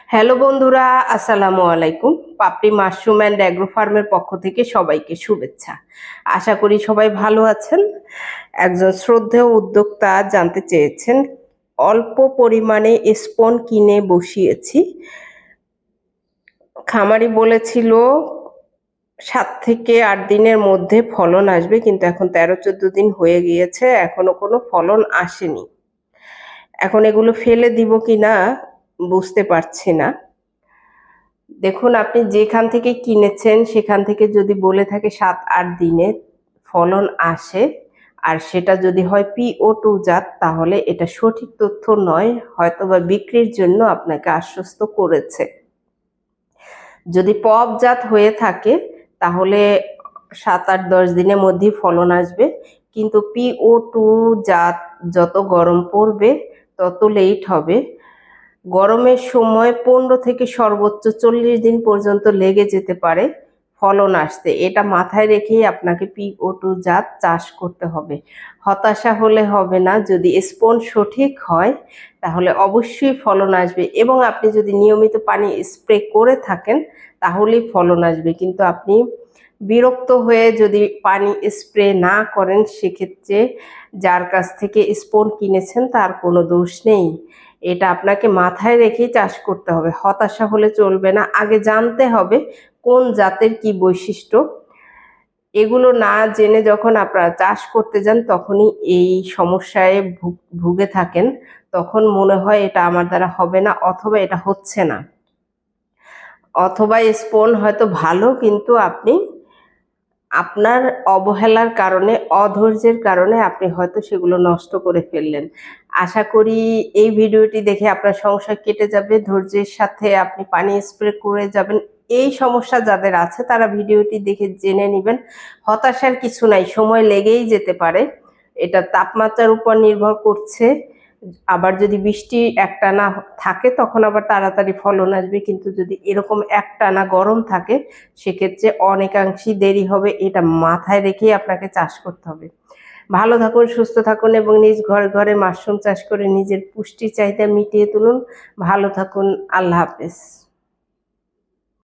Hello বন্ধুরা, আসসালামু আলাইকুম। পাপড়ি মাশরুম অ্যান্ড অ্যাগ্রো ফার্মের পক্ষ থেকে সবাইকে শুভেচ্ছা। আশা করি সবাই ভালো আছেন। একজন শ্রদ্ধেয় উদ্যোক্তা জানতে চেয়েছেন, অল্প পরিমাণে স্পন কিনে বসিয়েছি। খামারি বলেছিল 7 থেকে 8 দিনের মধ্যে ফলন আসবে, কিন্তু এখন 13-14 দিন হয়ে গিয়েছে, এখনো কোনো ফলন আসেনি। এখন এগুলো ফেলে দিব কিনা বুঝতে পারছি না। দেখুন, আপনি যেখান থেকে কিনেছেন সেখান থেকে যদি বলে থাকে 7-8 দিনে ফলন আসে, আর সেটা যদি হয় PO2 জাত, তাহলে এটা সঠিক তথ্য নয়, হয়তোবা বিক্রির জন্য আপনাকে আশ্বস্ত করেছে। যদি পপ জাত হয়ে থাকে তাহলে 7-8-10 দিনের মধ্যেই ফলন আসবে, কিন্তু PO2 জাত যত গরম পড়বে তত লেট হবে। গরমের সময় 15 থেকে সর্বোচ্চ 40 দিন পর্যন্ত লেগে যেতে পারে ফলন আসতে। এটা মাথায় রেখেই আপনাকে PO2 জাত চাষ করতে হবে। হতাশা হলে হবে না। যদি স্পন সঠিক হয় তাহলে অবশ্যই ফলন আসবে, এবং আপনি যদি নিয়মিত পানি স্প্রে করে থাকেন তাহলেই ফলন আসবে। কিন্তু আপনি বিরক্ত হয়ে যদি পানি স্প্রে না করেন, সেক্ষেত্রে যার কাছ থেকে স্পন কিনেছেন তার কোনো দোষ নেই। এটা আপনাকে মাথায় রেখেই চাষ করতে হবে, হতাশা হলে চলবে না। আগে জানতে হবে কোন জাতের কি বৈশিষ্ট্য। এগুলো না জেনে যখন আপনারা চাষ করতে যান তখনই এই সমস্যায় ভুগে থাকেন। তখন মনে হয় এটা আমার দ্বারা হবে না, অথবা এটা হচ্ছে না, অথবা স্পন হয়তো ভালো, কিন্তু আপনি আপনার অবহেলার কারণে, অধৈর্যের কারণে আপনি হয়তো সেগুলো নষ্ট করে ফেললেন। আশা করি এই ভিডিওটি দেখে আপনার সংশয় কেটে যাবে। ধৈর্যের সাথে আপনি পানি স্প্রে করে যাবেন। এই সমস্যা যাদের আছে তারা ভিডিওটি দেখে জেনে নেবেন। হতাশার কিছু নাই, সময় লেগেই যেতে পারে। এটা তাপমাত্রার উপর নির্ভর করছে। আবার যদি বৃষ্টি একটানা থাকে তখন আবার তাড়াতাড়ি ফলন আসবে, কিন্তু যদি এরকম একটানা গরম থাকে সেক্ষেত্রে অনেকাংশেই দেরি হবে। এটা মাথায় রেখেই আপনাকে চাষ করতে হবে। ভালো থাকুন, সুস্থ থাকুন এবং নিজ ঘরে ঘরে মাশরুম চাষ করে নিজের পুষ্টি চাহিদা মিটিয়ে তুলুন। ভালো থাকুন। আল্লাহ হাফেজ।